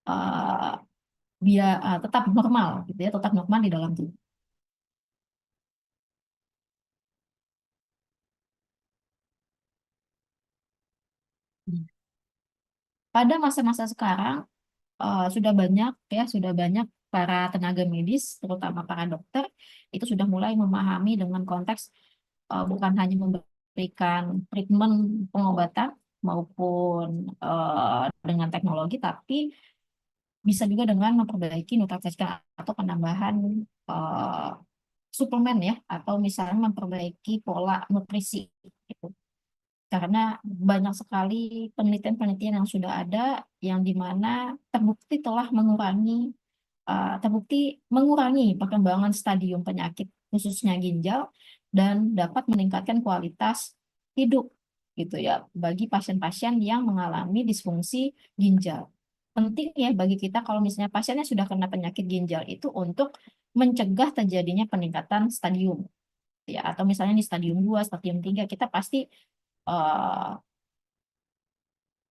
uh, biar tetap normal gitu ya, tetap normal di dalam tubuh. Pada masa-masa sekarang sudah banyak para tenaga medis, terutama para dokter, itu sudah mulai memahami dengan konteks bukan hanya memberikan treatment pengobatan maupun dengan teknologi, tapi bisa juga dengan memperbaiki nutrisi atau penambahan eh, suplemen ya, atau misalnya memperbaiki pola nutrisi gitu. Karena banyak sekali penelitian-penelitian yang sudah ada yang dimana terbukti mengurangi perkembangan stadium penyakit khususnya ginjal dan dapat meningkatkan kualitas hidup gitu ya bagi pasien-pasien yang mengalami disfungsi ginjal. Penting ya bagi kita kalau misalnya pasiennya sudah kena penyakit ginjal itu untuk mencegah terjadinya peningkatan stadium ya, atau misalnya di stadium 2, stadium 3 kita pasti eh,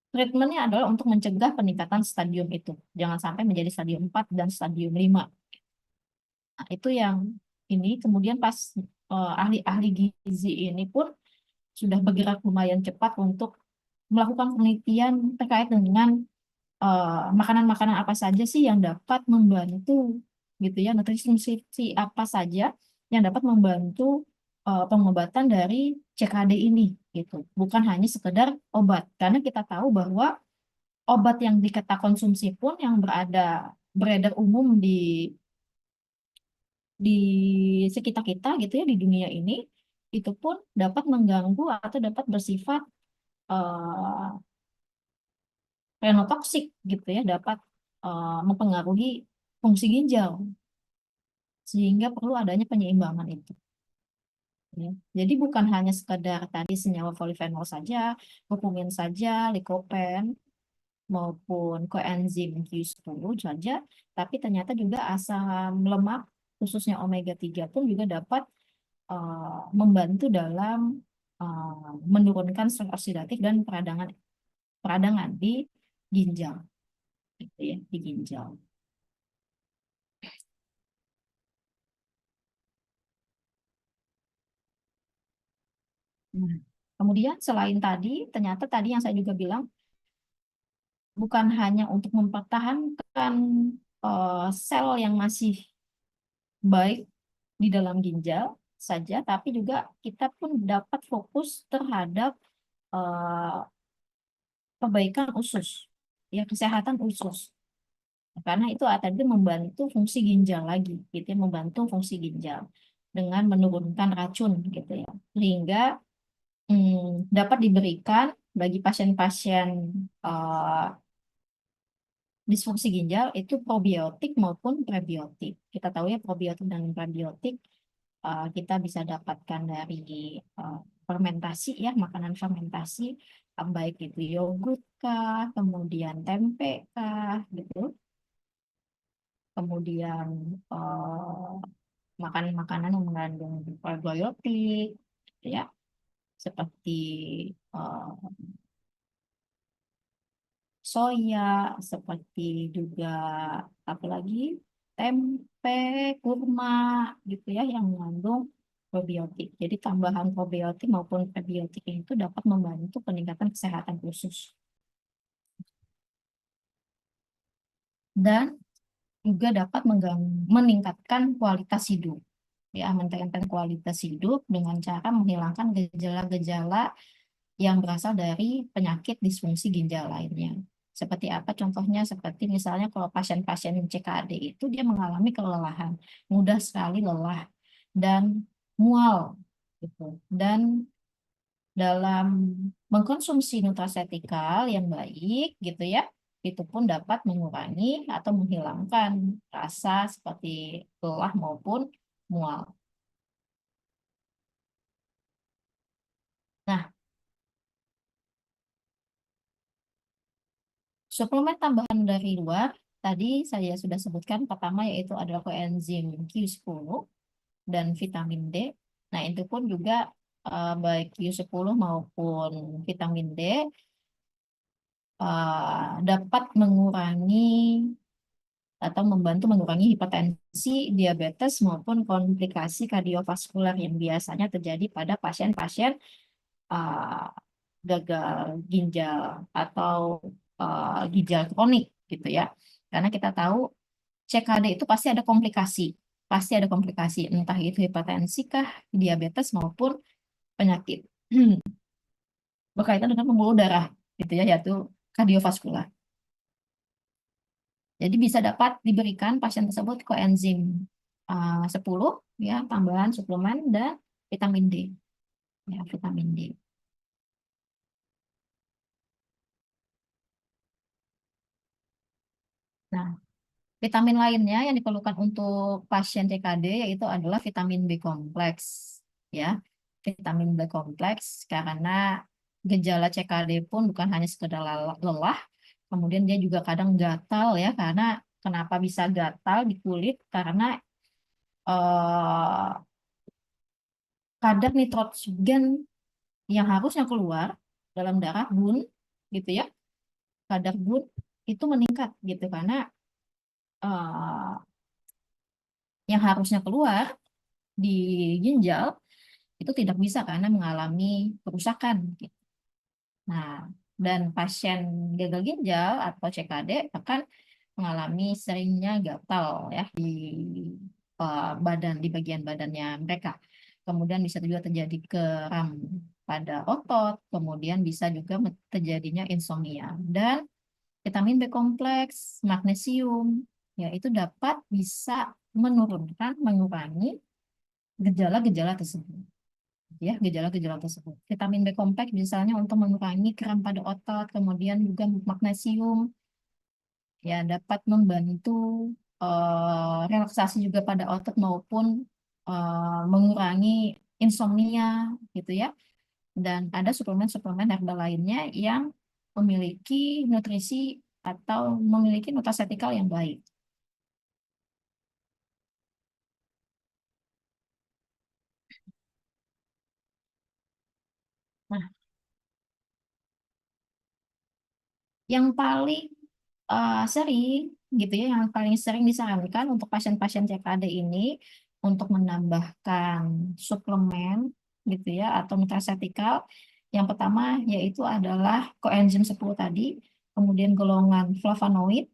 treatmentnya adalah untuk mencegah peningkatan stadium itu. Jangan sampai menjadi stadium 4 dan stadium 5. Nah, itu yang ini. Kemudian pas ahli-ahli gizi ini pun sudah bergerak lumayan cepat untuk melakukan penelitian terkait dengan makanan-makanan apa saja sih yang dapat membantu gitu ya, nutrisi apa saja yang dapat membantu pengobatan dari CKD ini gitu. Bukan hanya sekedar obat. Karena kita tahu bahwa obat yang kita konsumsi pun yang beredar umum di sekitar kita gitu ya di dunia ini itu pun dapat mengganggu atau dapat bersifat eh, renotoksik gitu ya, dapat mempengaruhi fungsi ginjal sehingga perlu adanya penyeimbang itu ya. Jadi bukan hanya sekadar tadi senyawa polifenol saja, kurkumin saja, likopen maupun koenzim Q10 saja, tapi ternyata juga asam lemak khususnya omega 3 pun juga dapat membantu dalam menurunkan stres oksidatif dan peradangan peradangan di ginjal, gitu ya, di ginjal. Nah, kemudian selain tadi, ternyata tadi yang saya juga bilang bukan hanya untuk mempertahankan sel yang masih baik di dalam ginjal saja, tapi juga kita pun dapat fokus terhadap eh, perbaikan usus, ya kesehatan usus. Karena itu tadi membantu fungsi ginjal lagi, gitu ya, membantu fungsi ginjal dengan menurunkan racun, gitu ya, sehingga dapat diberikan bagi pasien-pasien eh, disfungsi ginjal itu probiotik maupun prebiotik. Kita tahu ya probiotik dan prebiotik kita bisa dapatkan dari eh, fermentasi ya, makanan fermentasi, baik itu yogurt kah, kemudian tempe kah, gitu. Kemudian makanan-makanan yang mengandung probiotik, gitu ya, seperti eh, soya, seperti juga apa lagi tempe, kurma, gitu ya, yang mengandung probiotik. Jadi tambahan probiotik maupun prebiotik itu dapat membantu peningkatan kesehatan usus dan juga dapat meningkatkan kualitas hidup. Ya, meningkatkan kualitas hidup dengan cara menghilangkan gejala-gejala yang berasal dari penyakit disfungsi ginjal lainnya. Seperti apa contohnya? Seperti misalnya kalau pasien-pasien CKD itu dia mengalami kelelahan, mudah sekali lelah dan mual gitu. Dan dalam mengkonsumsi nutraceutical yang baik gitu ya, itu pun dapat mengurangi atau menghilangkan rasa seperti lelah maupun mual. Nah, suplemen tambahan dari luar, tadi saya sudah sebutkan pertama yaitu adalah koenzim Q10 dan vitamin D. Nah, itu pun juga baik Q10 maupun vitamin D dapat mengurangi atau membantu mengurangi hipertensi, diabetes maupun komplikasi kardiovaskular yang biasanya terjadi pada pasien-pasien uh, gagal ginjal atau ginjal kronik gitu ya. Karena kita tahu CKD itu pasti ada komplikasi, entah itu hipertensi kah, diabetes maupun penyakit berkaitan dengan pembuluh darah gitu ya, yaitu kardiovaskular. Jadi bisa dapat diberikan pasien tersebut koenzim 10 ya, tambahan suplemen dan vitamin D. Ya, vitamin D. Nah, vitamin lainnya yang diperlukan untuk pasien CKD yaitu adalah vitamin B kompleks ya. Vitamin B kompleks karena gejala CKD pun bukan hanya sekedar lelah, kemudian dia juga kadang gatal ya, karena kenapa bisa gatal di kulit karena eh, kadar nitrogen yang harusnya keluar dalam darah BUN gitu ya, kadar BUN itu meningkat gitu karena eh, yang harusnya keluar di ginjal itu tidak bisa karena mengalami kerusakan gitu. Nah, dan pasien gagal ginjal atau CKD akan mengalami seringnya gatal ya di badan, di bagian badannya mereka. Kemudian bisa juga terjadi kram pada otot, kemudian bisa juga terjadinya insomnia. Dan vitamin B kompleks, magnesium, ya itu dapat bisa menurunkan, mengurangi gejala-gejala tersebut. Ya, gejala-gejala tersebut. Vitamin B kompleks misalnya untuk mengurangi kram pada otot, kemudian juga magnesium ya dapat membantu relaksasi juga pada otot maupun mengurangi insomnia gitu ya. Dan ada suplemen-suplemen herbal lainnya yang memiliki nutrisi atau memiliki nutraceutical yang baik. Nah, yang paling sering gitu ya, yang paling sering disarankan untuk pasien-pasien CKD ini untuk menambahkan suplemen gitu ya atau nutraceutical. Yang pertama yaitu adalah koenzim 10 tadi, kemudian golongan flavonoid,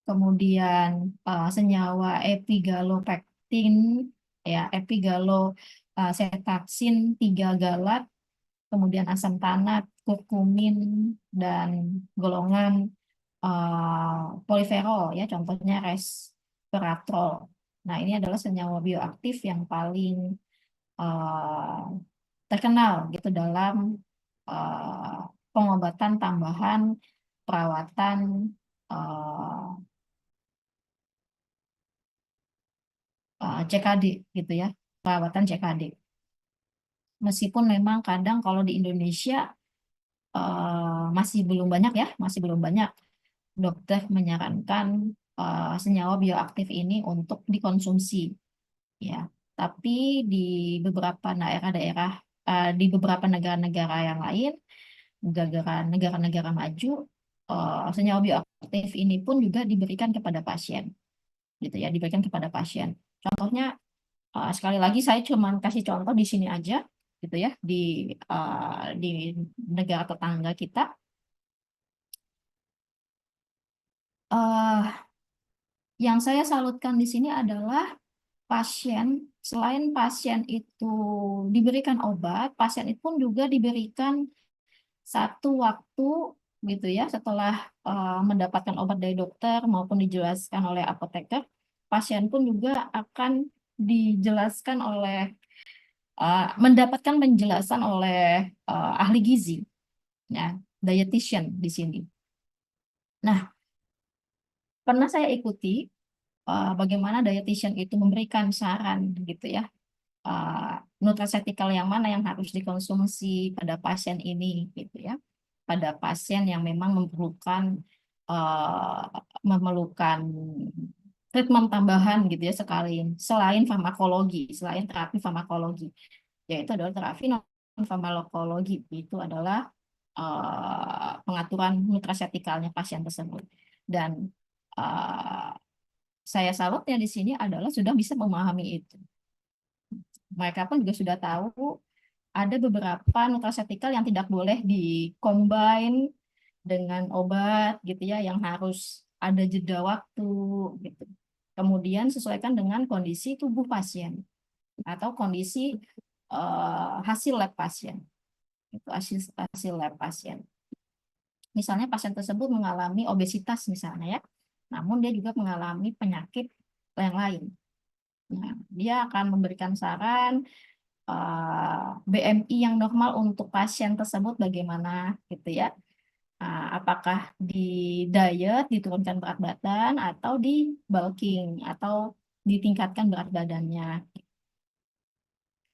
kemudian senyawa epigallopectin ya, epigallocetacin 3 galat, kemudian asam tanat, kurkumin, dan golongan poliferol ya, contohnya resveratrol. Nah, ini adalah senyawa bioaktif yang paling eh, terkenal gitu dalam eh, pengobatan tambahan perawatan CKD gitu ya, perawatan CKD. Meskipun memang kadang kalau di Indonesia masih belum banyak ya, masih belum banyak dokter menyarankan senyawa bioaktif ini untuk dikonsumsi ya. Tapi di beberapa daerah-daerah, di beberapa negara-negara yang lain, negara-negara maju, senyawa bioaktif ini pun juga diberikan kepada pasien, gitu ya, diberikan kepada pasien. Contohnya, sekali lagi saya cuma kasih contoh di sini aja, gitu ya, di negara tetangga kita. eh yang saya salutkan di sini adalah pasien, selain pasien itu diberikan obat, pasien itu pun juga diberikan satu waktu gitu ya setelah mendapatkan obat dari dokter maupun dijelaskan oleh apoteker, pasien pun juga akan dijelaskan oleh mendapatkan penjelasan oleh ahli gizi, ya, dietitian di sini. Nah, pernah saya ikuti bagaimana dietitian itu memberikan saran gitu ya, nutraceutical yang mana yang harus dikonsumsi pada pasien ini gitu ya, pada pasien yang memang uh, memerlukan treatment tambahan gitu ya, sekali selain farmakologi, selain terapi farmakologi, yaitu adalah terapi non farmakologi. Itu adalah pengaturan nutrasetikalnya pasien tersebut. Dan eh, saya salutnya di sini adalah sudah bisa memahami itu. Mereka pun juga sudah tahu ada beberapa nutrasetikal yang tidak boleh di-combine dengan obat gitu ya, yang harus ada jeda waktu gitu. Kemudian sesuaikan dengan kondisi tubuh pasien atau kondisi hasil lab pasien. Itu hasil hasil lab pasien. Misalnya pasien tersebut mengalami obesitas misalnya ya, namun dia juga mengalami penyakit yang lain. Nah, dia akan memberikan saran BMI yang normal untuk pasien tersebut bagaimana gitu ya. Apakah di diet diturunkan berat badan atau di bulking atau ditingkatkan berat badannya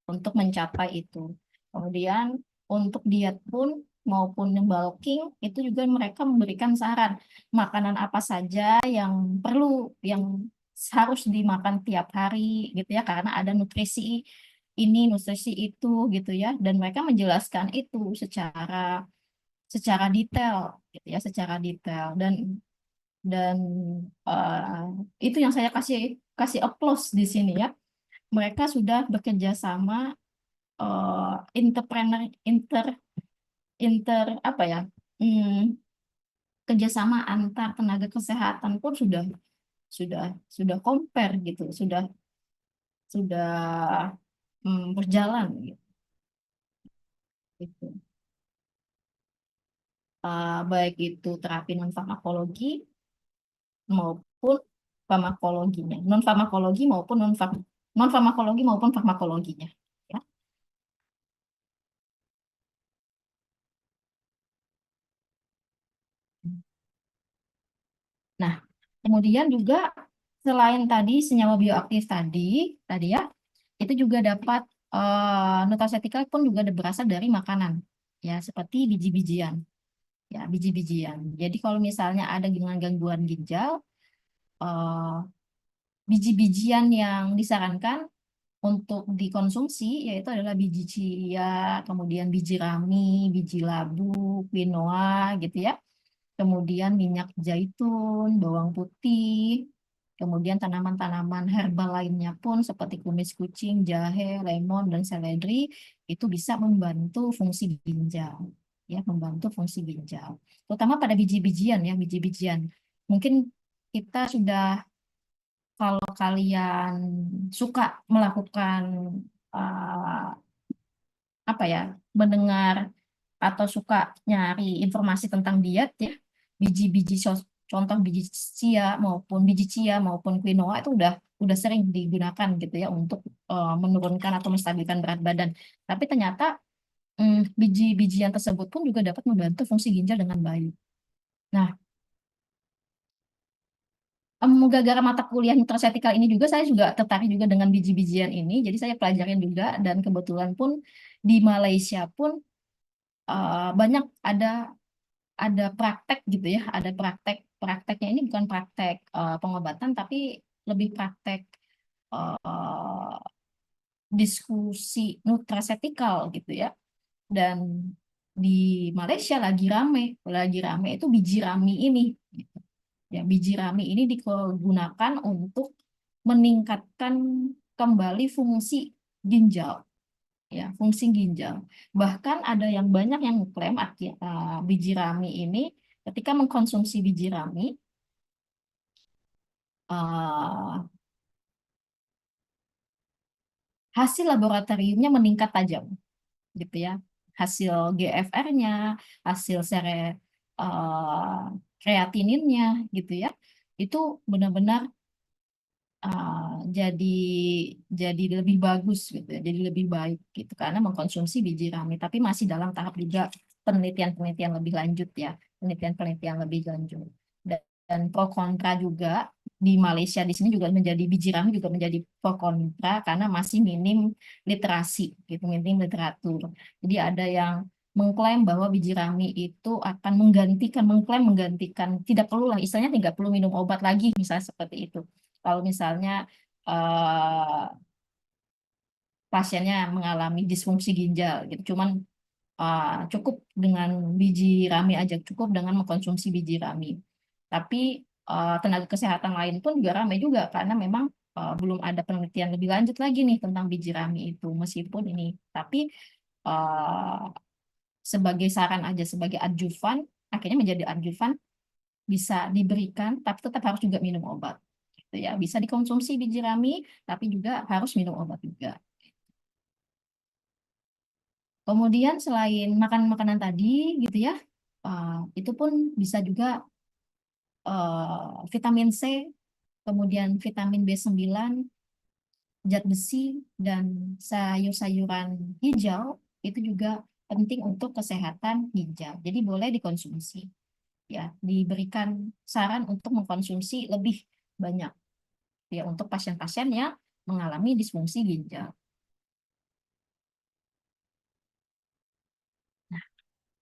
untuk mencapai itu. Kemudian untuk diet pun maupun yang bulking itu juga mereka memberikan saran makanan apa saja yang perlu, yang harus dimakan tiap hari gitu ya, karena ada nutrisi ini, nutrisi itu gitu ya, dan mereka menjelaskan itu secara secara detail gitu ya, secara detail. Dan itu yang saya kasih kasih applause di sini ya. Mereka sudah bekerja sama, entrepreneur inter inter apa ya, hmm, kerjasama antar tenaga kesehatan pun sudah sudah compare gitu, sudah berjalan gitu. Baik itu terapi non farmakologi maupun farmakologinya, non farmakologi maupun non farmakologi maupun farmakologinya. Ya. Nah, kemudian juga selain tadi senyawa bioaktif tadi ya, itu juga dapat nutraceutical pun juga berasal dari makanan, ya seperti biji-bijian, ya biji-bijian. Jadi kalau misalnya ada dengan gangguan ginjal, eh, biji-bijian yang disarankan untuk dikonsumsi yaitu adalah biji chia, kemudian biji rami, biji labu, quinoa gitu ya. Kemudian minyak zaitun, bawang putih, kemudian tanaman-tanaman herbal lainnya pun seperti kumis kucing, jahe, lemon, dan seledri itu bisa membantu fungsi ginjal, ya membantu fungsi ginjal. Terutama pada biji-bijian ya, biji-bijian. Mungkin kita sudah, kalau kalian suka melakukan uh, apa ya, mendengar atau suka nyari informasi tentang diet ya, biji-biji contoh biji chia maupun quinoa itu udah sering digunakan gitu ya untuk menurunkan atau menstabilkan berat badan. Tapi ternyata biji-bijian tersebut pun juga dapat membantu fungsi ginjal dengan baik. Nah, gara-gara mata kuliah nutraceutical ini juga saya juga tertarik juga dengan biji-bijian ini. Jadi saya pelajarin juga, dan kebetulan pun di Malaysia pun banyak ada praktek gitu ya, ada prakteknya ini bukan praktek pengobatan tapi lebih praktek eh, diskusi nutraceutical gitu ya. Dan di Malaysia lagi rame itu biji rami ini gitu. Ya, biji rami ini digunakan untuk meningkatkan kembali fungsi ginjal, ya fungsi ginjal. Bahkan ada yang banyak yang mengklaim biji rami ini, ketika mengkonsumsi biji rami, uh, hasil laboratoriumnya meningkat tajam gitu ya. Hasil GFR-nya, hasil kreatininnya gitu ya, itu benar-benar uh, jadi jadi lebih bagus gitu ya, jadi lebih baik gitu karena mengkonsumsi biji rami. Tapi masih dalam tahap juga penelitian-penelitian lebih lanjut ya, penelitian-penelitian lebih lanjut. Dan pro kontra juga di Malaysia di sini juga menjadi biji rami juga menjadi pro kontra karena masih minim literasi gitu, minim literatur. Jadi ada yang mengklaim bahwa biji rami itu akan menggantikan, tidak perlu lah istilahnya, tidak perlu minum obat lagi misalnya seperti itu. Kalau misalnya pasiennya mengalami disfungsi ginjal gitu. Cuman cukup dengan biji rami aja, cukup dengan mengkonsumsi biji rami. Tapi tenaga kesehatan lain pun juga ramai juga karena memang belum ada penelitian lebih lanjut lagi nih tentang biji rami itu. Meskipun ini, tapi uh, sebagai saran aja, sebagai adjuvan, akhirnya menjadi adjuvan bisa diberikan, tapi tetap harus juga minum obat. Gitu ya, bisa dikonsumsi biji rami, tapi juga harus minum obat juga. Kemudian selain makan makanan tadi, gitu ya, itu pun bisa juga vitamin C, kemudian vitamin B9, zat besi, dan sayur-sayuran hijau itu juga penting untuk kesehatan ginjal. Jadi boleh dikonsumsi. Ya, diberikan saran untuk mengkonsumsi lebih banyak ya untuk pasien-pasien yang mengalami disfungsi ginjal. Nah,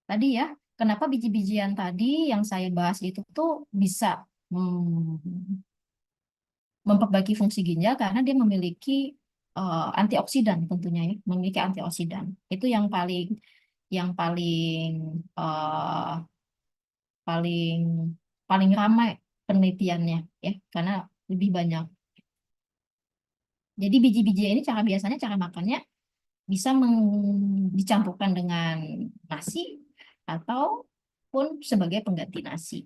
tadi ya, kenapa biji-bijian tadi yang saya bahas itu tuh bisa memperbaiki fungsi ginjal karena dia memiliki antioksidan tentunya ya, memiliki antioksidan. Itu yang paling eh, paling paling ramai penelitiannya ya, karena lebih banyak. Jadi biji-biji ini biasanya cara makannya bisa dicampurkan dengan nasi ataupun sebagai pengganti nasi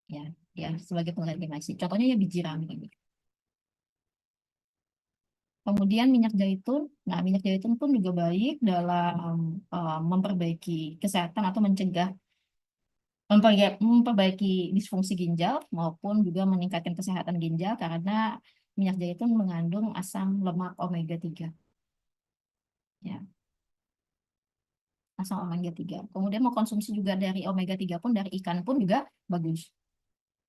ya, ya sebagai pengganti nasi. Contohnya ya biji rami ini. Kemudian minyak zaitun. Nah, minyak zaitun pun juga baik dalam memperbaiki kesehatan atau mencegah memperbaiki disfungsi ginjal maupun juga meningkatkan kesehatan ginjal karena minyak zaitun mengandung asam lemak omega 3 ya, asam omega 3. Kemudian mau konsumsi juga dari omega 3 pun dari ikan pun juga bagus.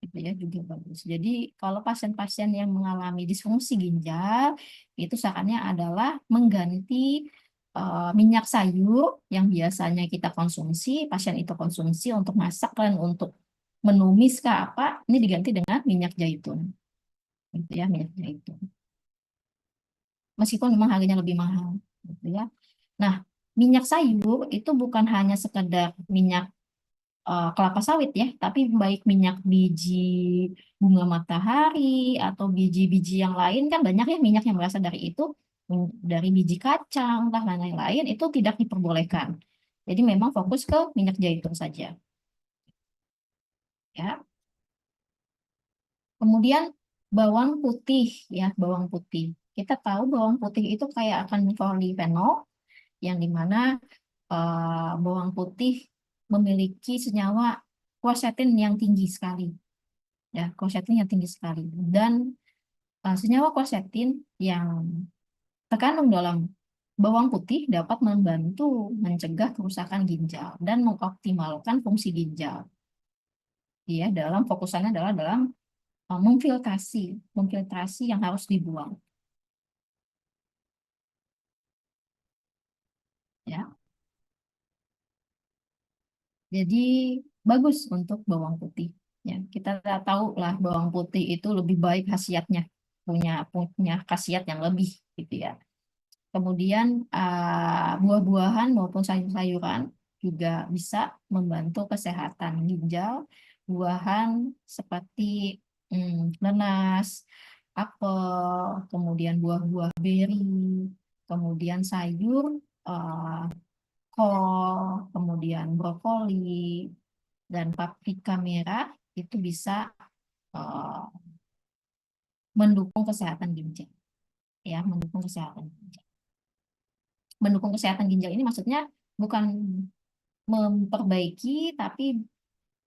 Gitu ya, juga bagus. Jadi kalau pasien-pasien yang mengalami disfungsi ginjal, itu sarannya adalah mengganti minyak sayur yang biasanya kita konsumsi, pasien itu konsumsi untuk masak dan untuk menumis ke apa, ini diganti dengan minyak zaitun. Gitu ya, minyak zaitun. Meskipun memang harganya lebih mahal. Gitu ya. Nah, minyak sayur itu bukan hanya sekedar minyak kelapa sawit ya, tapi baik minyak biji bunga matahari atau biji-biji yang lain kan banyak ya minyak yang berasal dari itu, dari biji kacang dan lain-lain itu tidak diperbolehkan. Jadi memang fokus ke minyak zaitun saja ya. Kemudian bawang putih ya, bawang putih. Kita tahu bawang putih itu kaya akan polifenol yang dimana bawang putih memiliki senyawa quercetin yang tinggi sekali ya, quercetin yang tinggi sekali dan senyawa quercetin yang terkandung dalam bawang putih dapat membantu mencegah kerusakan ginjal dan mengoptimalkan fungsi ginjal ya, dalam fokusannya adalah dalam memfiltrasi memfiltrasi yang harus dibuang ya. Jadi bagus untuk bawang putih. Ya, kita tahu lah bawang putih itu lebih baik khasiatnya, punya punya khasiat yang lebih gitu ya. Kemudian buah-buahan maupun sayur-sayuran juga bisa membantu kesehatan ginjal. Buahan seperti nanas, apel, kemudian buah-buah beri, kemudian sayur eh, kol, kemudian brokoli, dan paprika merah itu bisa eh, mendukung kesehatan ginjal ya, mendukung kesehatan ginjal. Mendukung kesehatan ginjal ini maksudnya bukan memperbaiki tapi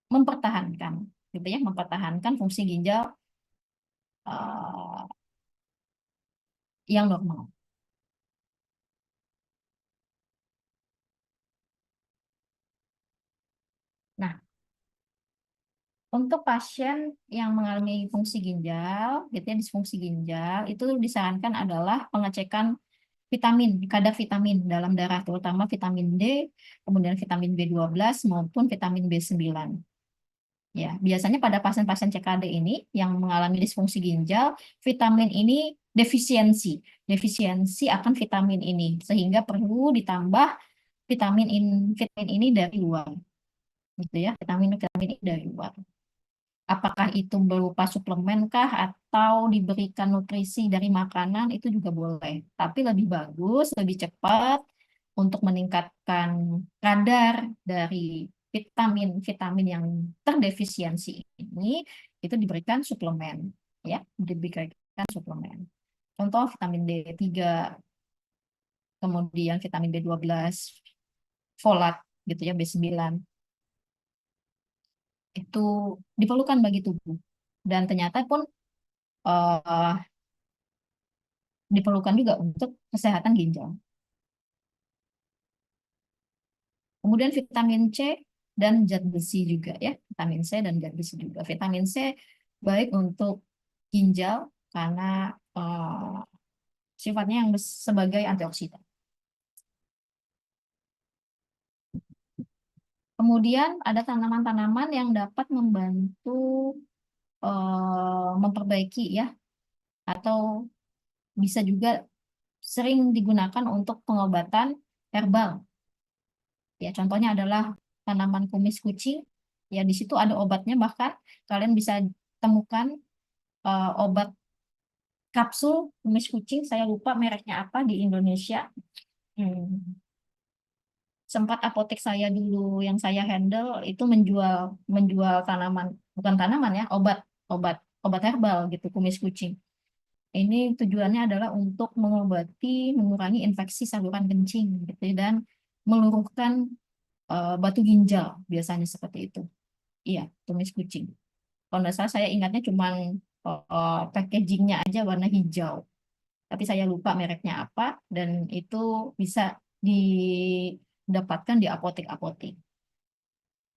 mempertahankan gitu ya, mempertahankan fungsi ginjal eh, yang normal. Nah, untuk pasien yang mengalami fungsi ginjal, gitu ya, disfungsi ginjal, itu disarankan adalah pengecekan vitamin, kadar vitamin dalam darah, terutama vitamin D, kemudian vitamin B12 maupun vitamin B9. Ya, biasanya pada pasien-pasien CKD ini yang mengalami disfungsi ginjal, vitamin ini defisiensi akan vitamin ini, sehingga perlu ditambah vitamin ini dari luar, gitu ya. Vitamin ini dari luar. Apakah itu berupa suplemen kah atau diberikan nutrisi dari makanan itu juga boleh. Tapi lebih bagus, lebih cepat untuk meningkatkan kadar dari vitamin-vitamin yang terdefisiensi ini itu diberikan suplemen, ya, diberikan suplemen. Contoh vitamin D3, kemudian vitamin B12, folat gitu ya, B9 itu diperlukan bagi tubuh. Dan ternyata pun eh, diperlukan juga untuk kesehatan ginjal. Kemudian vitamin C dan zat besi juga ya, vitamin C dan zat besi juga. Vitamin C baik untuk ginjal karena sifatnya yang sebagai antioksidan. Kemudian ada tanaman-tanaman yang dapat membantu memperbaiki ya, atau bisa juga sering digunakan untuk pengobatan herbal. Ya, contohnya adalah tanaman kumis kucing. Ya, di situ ada obatnya, bahkan kalian bisa temukan obat kapsul kumis kucing. Saya lupa mereknya apa di Indonesia. Hmm. Sempat apotek saya dulu yang saya handle itu menjual menjual tanaman, bukan tanaman ya, obat obat herbal gitu kumis kucing. Ini tujuannya adalah untuk mengobati, mengurangi infeksi saluran kencing gitu ya, dan meluruhkan batu ginjal biasanya seperti itu. Iya, tumis kucing. Kalau nggak salah saya ingatnya cuman packagingnya aja warna hijau. Tapi saya lupa mereknya apa dan itu bisa didapatkan di apotek-apotek.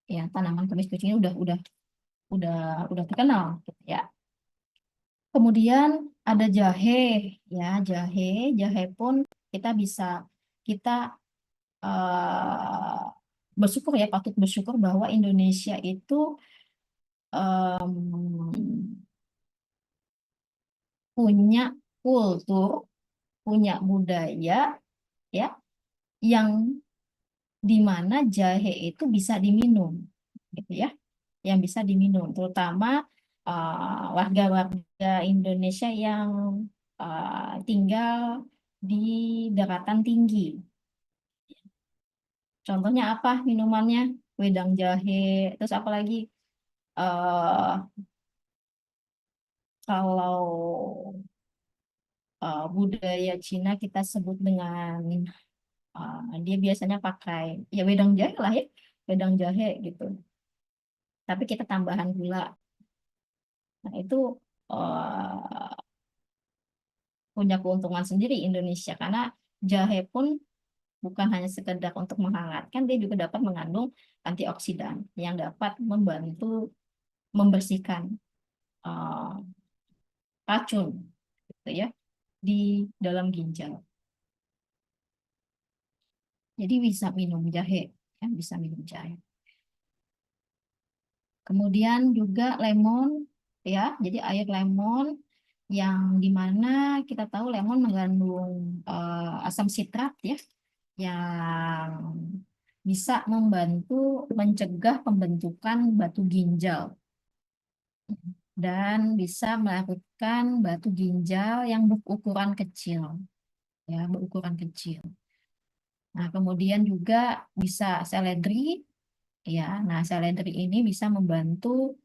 Ya, tanaman tumis kucing ini udah udah terkenal gitu ya. Kemudian ada jahe ya, jahe pun kita bisa kita bersyukur ya, patut bersyukur bahwa Indonesia itu em, punya kultur, punya budaya ya yang di mana jahe itu bisa diminum, gitu ya, yang bisa diminum, terutama warga-warga Indonesia yang tinggal di daratan tinggi. Contohnya apa minumannya? Wedang jahe, terus apa lagi? eh Kalau budaya Cina kita sebut dengan dia biasanya pakai ya wedang jahe lah ya, wedang jahe gitu. Tapi kita tambahan gula. Nah, itu eh, punya keuntungan sendiri Indonesia karena jahe pun bukan hanya sekedar untuk menghangatkan, dia juga dapat mengandung antioksidan yang dapat membantu membersihkan eh, racun gitu ya di dalam ginjal. Jadi bisa minum jahe, ya, bisa minum jahe. Kemudian juga lemon, ya. Jadi air lemon yang dimana kita tahu lemon mengandung asam sitrat, ya, yang bisa membantu mencegah pembentukan batu ginjal dan bisa melakukan batu ginjal yang berukuran kecil, ya, berukuran kecil. Nah, kemudian juga bisa seledri, ya. Nah, seledri ini bisa membantu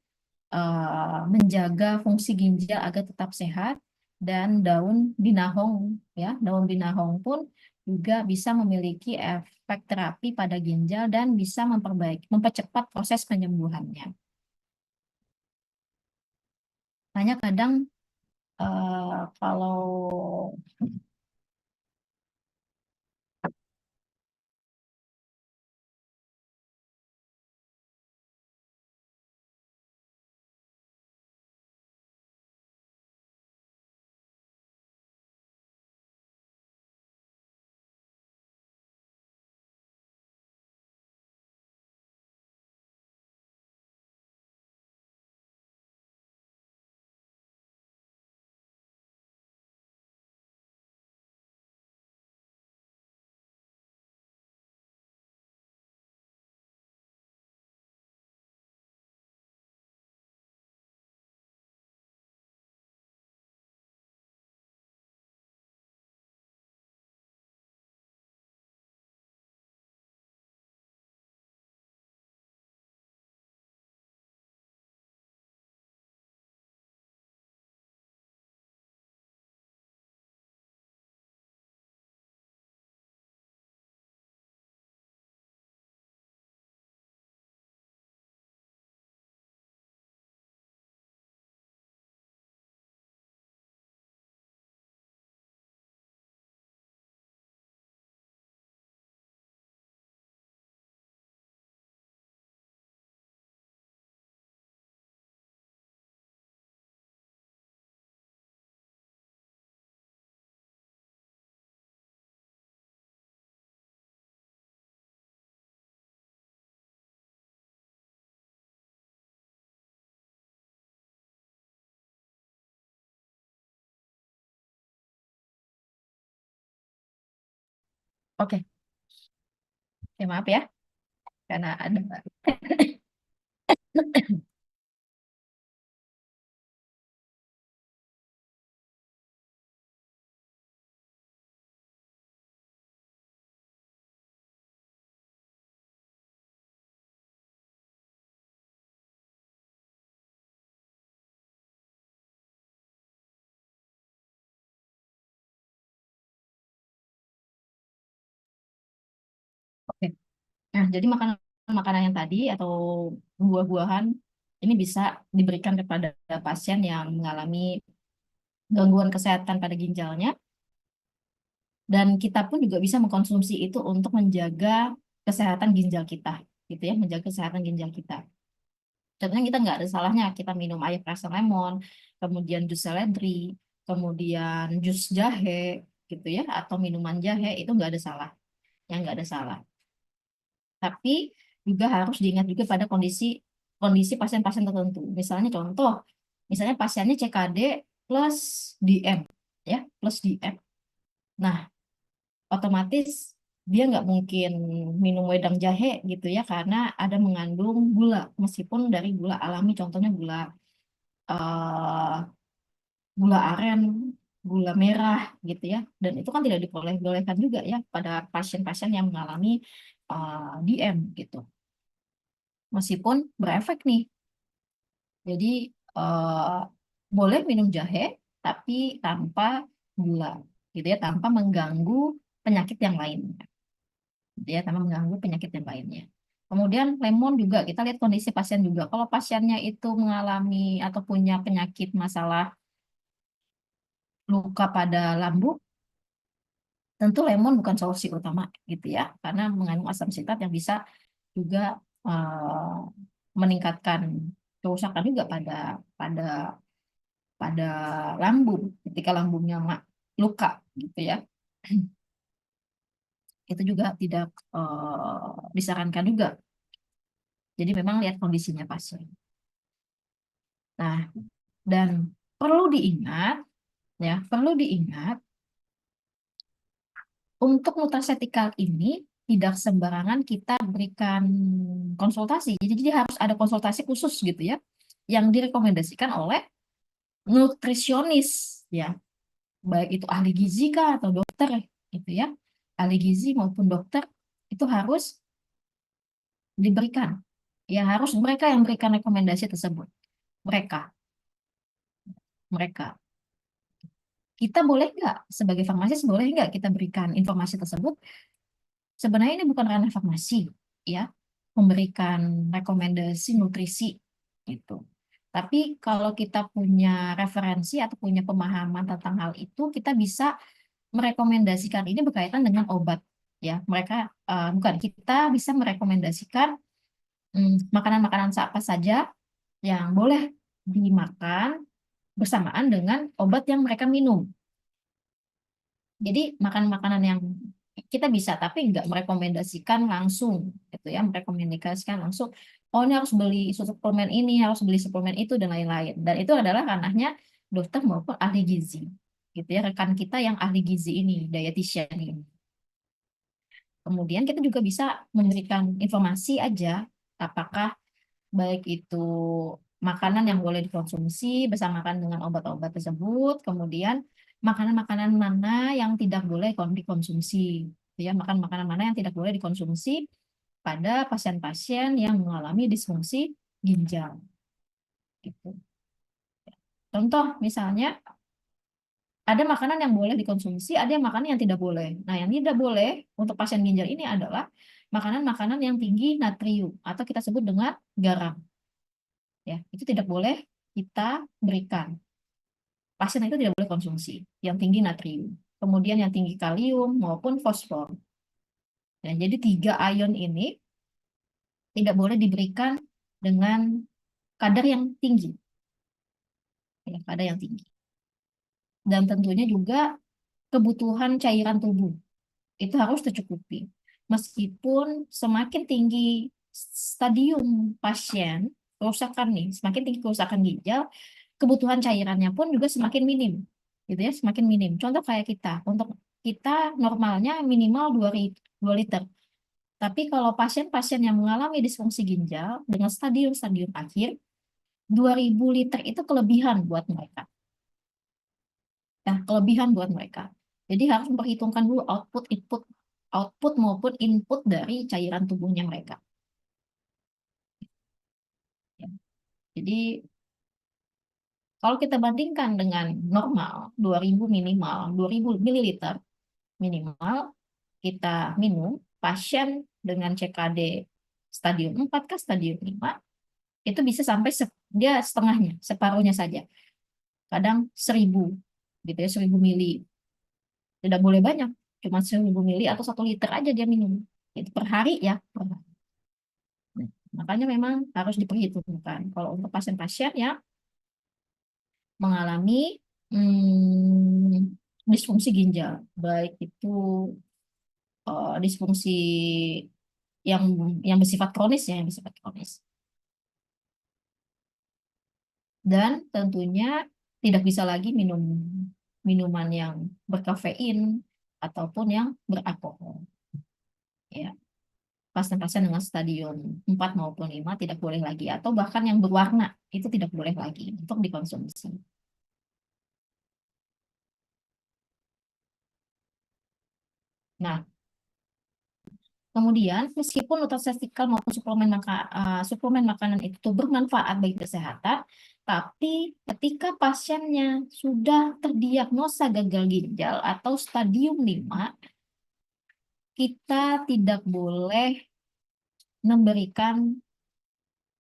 menjaga fungsi ginjal agar tetap sehat, dan daun binahong, ya, daun binahong pun juga bisa memiliki efek terapi pada ginjal dan bisa mempercepat proses penyembuhannya. Hanya kadang kalau Oke, ya maaf ya, karena ada. Oke. Nah, jadi makanan-makanan yang tadi atau buah-buahan ini bisa diberikan kepada pasien yang mengalami gangguan kesehatan pada ginjalnya, dan kita pun juga bisa mengkonsumsi itu untuk menjaga kesehatan ginjal kita, gitu ya, menjaga kesehatan ginjal kita. Contohnya kita nggak ada salahnya kita minum air rasa lemon, kemudian jus seledri, kemudian jus jahe, gitu ya, atau minuman jahe itu nggak ada salah, yang nggak ada salah. Tapi juga harus diingat juga pada kondisi kondisi pasien-pasien tertentu. Misalnya contoh, misalnya pasiennya CKD plus DM, ya, plus DM. Nah, otomatis dia nggak mungkin minum wedang jahe gitu ya, karena ada mengandung gula, meskipun dari gula alami, contohnya eh, gula aren, gula merah gitu ya, dan itu kan tidak diperbolehkan juga ya pada pasien-pasien yang mengalami DM gitu, meskipun berefek nih. Jadi eh, boleh minum jahe, tapi tanpa gula, gitu ya, tanpa mengganggu penyakit yang lain. Ya, karena mengganggu penyakit yang lainnya. Kemudian lemon juga kita lihat kondisi pasien juga. Kalau pasiennya itu mengalami atau punya penyakit masalah luka pada lambung, tentu lemon bukan solusi utama gitu ya, karena mengandung asam sitat yang bisa juga meningkatkan kerusakan juga pada pada pada lambung ketika lambungnya luka gitu ya. Itu juga tidak disarankan juga. Jadi memang lihat kondisinya pasien. Nah, dan perlu diingat, ya, perlu diingat untuk nutraceutical ini tidak sembarangan kita berikan konsultasi. Jadi harus ada konsultasi khusus gitu ya, yang direkomendasikan oleh nutrisionis, ya, baik itu ahli gizi kah atau dokter gitu ya, ahli gizi maupun dokter itu harus diberikan. Ya harus mereka yang berikan rekomendasi tersebut. Mereka, mereka. Kita boleh nggak sebagai farmasis, boleh nggak kita berikan informasi tersebut? Sebenarnya ini bukan ranah farmasi, ya, memberikan rekomendasi nutrisi itu. Tapi kalau kita punya referensi atau punya pemahaman tentang hal itu, kita bisa merekomendasikan ini berkaitan dengan obat, ya. Mereka bukan kita bisa merekomendasikan makanan-makanan apa saja yang boleh dimakan bersamaan dengan obat yang mereka minum. Jadi makan makanan yang kita bisa, tapi nggak merekomendasikan langsung, gitu ya, merekomendasikan langsung. Oh, ini harus beli suplemen ini, harus beli suplemen itu dan lain-lain. Dan itu adalah ranahnya dokter maupun ahli gizi, gitu ya, rekan kita yang ahli gizi ini, dietitian ini. Kemudian kita juga bisa memberikan informasi aja, apakah baik itu makanan yang boleh dikonsumsi bersamakan dengan obat-obat tersebut, kemudian makanan-makanan mana yang tidak boleh dikonsumsi, ya, makan makanan mana yang tidak boleh dikonsumsi pada pasien-pasien yang mengalami disfungsi ginjal, gitu. Contoh misalnya ada makanan yang boleh dikonsumsi, ada yang makanan yang tidak boleh. Nah, yang tidak boleh untuk pasien ginjal ini adalah makanan-makanan yang tinggi natrium atau kita sebut dengan garam. Ya, itu tidak boleh kita berikan. Pasien itu tidak boleh konsumsi yang tinggi natrium. Kemudian yang tinggi kalium maupun fosfor. Ya, jadi 3 ion ini tidak boleh diberikan dengan kadar yang tinggi. Ya, kadar yang tinggi. Dan tentunya juga kebutuhan cairan tubuh itu harus tercukupi. Meskipun semakin tinggi stadium pasien, kerusakan nih, semakin tinggi kerusakan ginjal, kebutuhan cairannya pun juga semakin minim, gitu ya, semakin minim. Contoh kayak kita, untuk kita normalnya minimal 2 liter. Tapi kalau pasien-pasien yang mengalami disfungsi ginjal dengan stadium-stadium akhir, 2000 liter itu kelebihan buat mereka. Nah, kelebihan buat mereka. Jadi harus memperhitungkan dulu output maupun input dari cairan tubuhnya mereka. Ya. Jadi kalau kita bandingkan dengan normal, 2000 minimal, 2000 mililiter minimal kita minum, pasien dengan CKD stadium 4 ke stadium 5, itu bisa sampai dia setengahnya, separuhnya saja. Kadang 1000, gitu ya, 1000 mili. Tidak boleh banyak, cuma 1000 mili atau 1 liter aja dia minum. Itu per hari ya. Nah, makanya memang harus diperhitungkan. Kalau untuk pasien-pasien yang mengalami disfungsi ginjal, baik itu disfungsi yang yang bersifat kronis ya, yang bersifat kronis. Dan tentunya tidak bisa lagi minum minuman yang berkafein ataupun yang beralkohol. Ya, pasien-pasien dengan stadium 4 maupun 5 tidak boleh lagi, atau bahkan yang berwarna itu tidak boleh lagi untuk dikonsumsi. Nah, kemudian meskipun nutraceutical maupun suplemen makanan itu bermanfaat bagi kesehatan, tapi ketika pasiennya sudah terdiagnosa gagal ginjal atau stadium 5, kita tidak boleh memberikan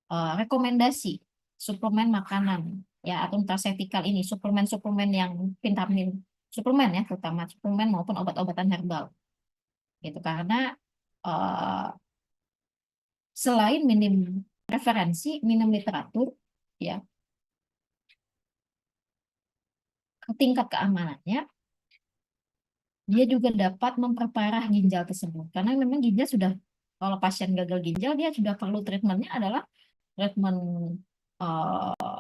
rekomendasi suplemen makanan ya atau nutraceutical ini, suplemen-suplemen yang vitamin, suplemen ya, terutama suplemen maupun obat-obatan herbal gitu, karena eh, selain minim referensi, minim literatur ya, tingkat keamanannya dia juga dapat memperparah ginjal tersebut, karena memang ginjal sudah, kalau pasien gagal ginjal dia sudah perlu treatmentnya adalah treatment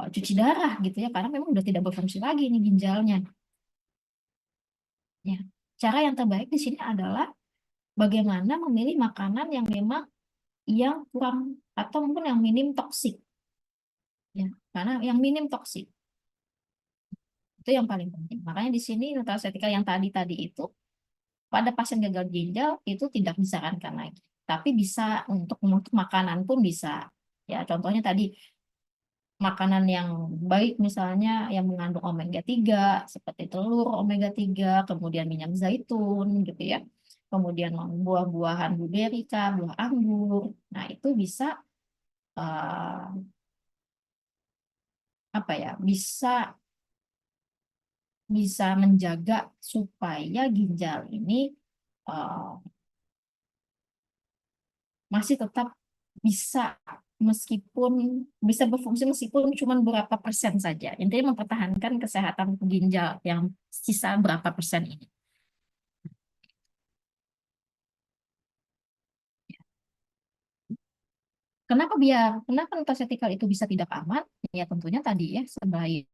cuci darah gitu ya, karena memang udah tidak berfungsi lagi nih ginjalnya ya. Cara yang terbaik di sini adalah bagaimana memilih makanan yang memang yang kurang atau mungkin yang minim toksik ya, karena yang minim toksik itu yang paling penting. Makanya di sini nutraceutical yang tadi itu pada pasien gagal ginjal itu tidak disarankan lagi, tapi bisa untuk makanan pun bisa ya. Contohnya tadi makanan yang baik misalnya yang mengandung omega 3 seperti telur omega 3, kemudian minyak zaitun gitu ya. Kemudian buah-buahan blueberry, buah anggur. Nah, itu bisa eh, apa ya? Bisa menjaga supaya ginjal ini eh, masih tetap bisa, meskipun bisa berfungsi meskipun cuma berapa persen saja. Intinya mempertahankan kesehatan ginjal yang sisa berapa persen ini. Kenapa nutraceutical itu bisa tidak aman? Ya tentunya tadi ya, selain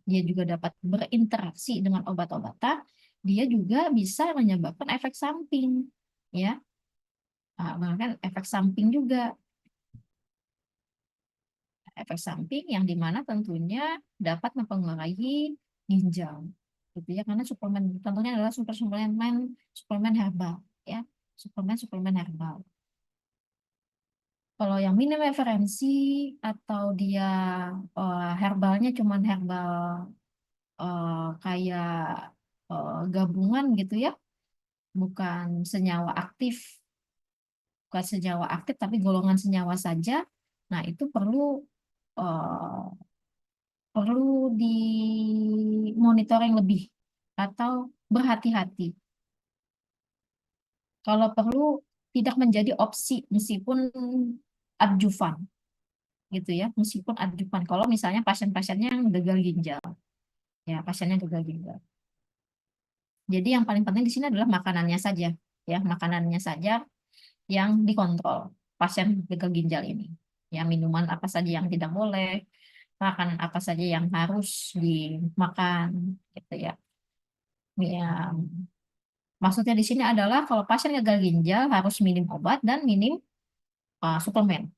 dia juga dapat berinteraksi dengan obat-obatan, dia juga bisa menyebabkan efek samping, ya. Bahkan efek samping juga, efek samping yang dimana tentunya dapat mempengaruhi ginjal, gitu ya. Karena suplemen, contohnya adalah suplemen suplemen herbal, ya, suplemen herbal. Kalau yang minim referensi atau dia herbalnya cuman herbal kayak gabungan gitu ya, bukan senyawa aktif, bukan senyawa aktif tapi golongan senyawa saja. Nah, itu eh, perlu di monitoring lebih atau berhati-hati. Kalau perlu tidak menjadi opsi meskipun adjuvan gitu ya, meskipun adjuvan. Kalau misalnya pasien-pasiennya yang gagal ginjal, ya pasiennya gagal ginjal. Jadi yang paling penting di sini adalah makanannya saja, ya makanannya saja yang dikontrol pasien gagal ginjal ini. Ya minuman apa saja yang tidak boleh, makanan apa saja yang harus dimakan, gitu ya. Ya, Maksudnya di sini adalah kalau pasien gagal ginjal harus minim obat dan minim suplemen.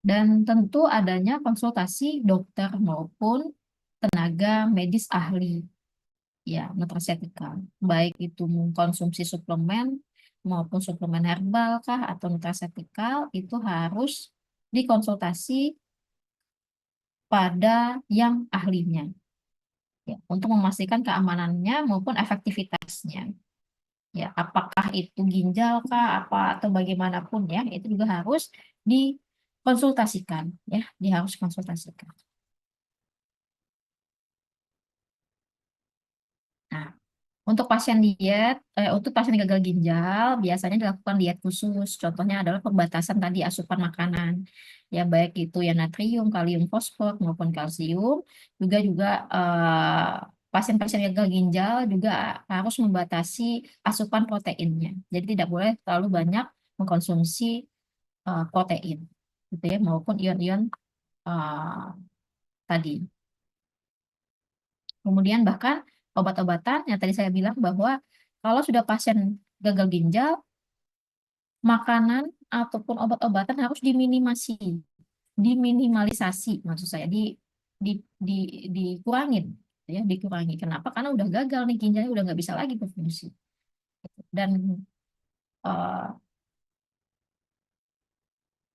Dan tentu adanya konsultasi dokter maupun tenaga medis ahli, ya, nutraceutical. Baik itu mengkonsumsi suplemen maupun suplemen herbal kah atau nutraceutical itu harus dikonsultasi pada yang ahlinya, ya, untuk memastikan keamanannya maupun efektivitasnya. Ya, apakah itu ginjal kah apa atau bagaimanapun ya, itu juga harus dikonsultasikan, ya, dia harus konsultasikan. Nah, untuk pasien gagal ginjal, biasanya dilakukan diet khusus. Contohnya adalah pembatasan tadi asupan makanan, ya baik itu ya natrium, kalium, fosfor maupun kalsium. Juga pasien-pasien gagal ginjal juga harus membatasi asupan proteinnya. Jadi tidak boleh terlalu banyak mengkonsumsi protein, gitu ya, maupun ion-ion eh, tadi. Kemudian bahkan obat-obatan yang tadi saya bilang bahwa kalau sudah pasien gagal ginjal, makanan ataupun obat-obatan harus diminimalisasi, maksud saya di, di dikurangin, ya, dikurangi. Kenapa? Karena udah gagal nih ginjalnya udah nggak bisa lagi berfungsi. Dan eh,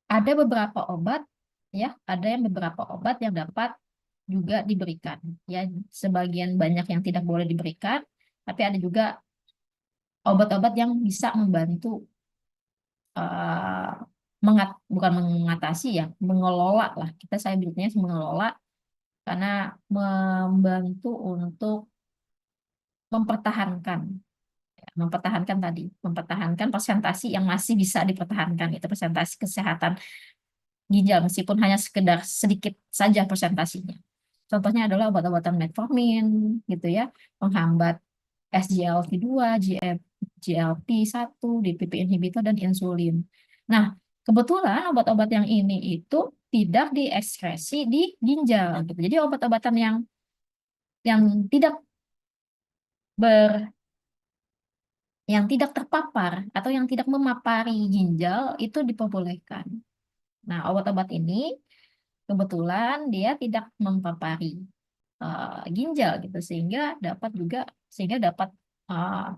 ada beberapa obat, ya, ada yang beberapa obat yang dapat juga diberikan, ya, sebagian banyak yang tidak boleh diberikan, tapi ada juga obat-obat yang bisa membantu eh, bukan mengatasi ya, mengelola lah. Saya bilangnya mengelola karena membantu untuk mempertahankan, ya, mempertahankan presentasi yang masih bisa dipertahankan, itu presentasi kesehatan ginjal meskipun hanya sekedar sedikit saja presentasinya. Contohnya adalah obat-obatan metformin, gitu ya, penghambat SGLT2, GLP1, DPP inhibitor, dan insulin. Nah, kebetulan obat-obat yang ini itu tidak diekskresi di ginjal, gitu. Jadi obat-obatan yang tidak ber yang tidak terpapar atau yang tidak memapari ginjal itu diperbolehkan. Nah, obat-obat ini kebetulan dia tidak mempapari ginjal gitu sehingga dapat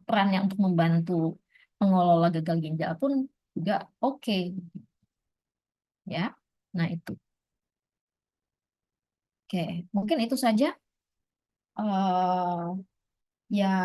peran yang untuk membantu mengelola gagal ginjal pun juga oke, ya. Nah, itu. Oke, mungkin itu saja, ya.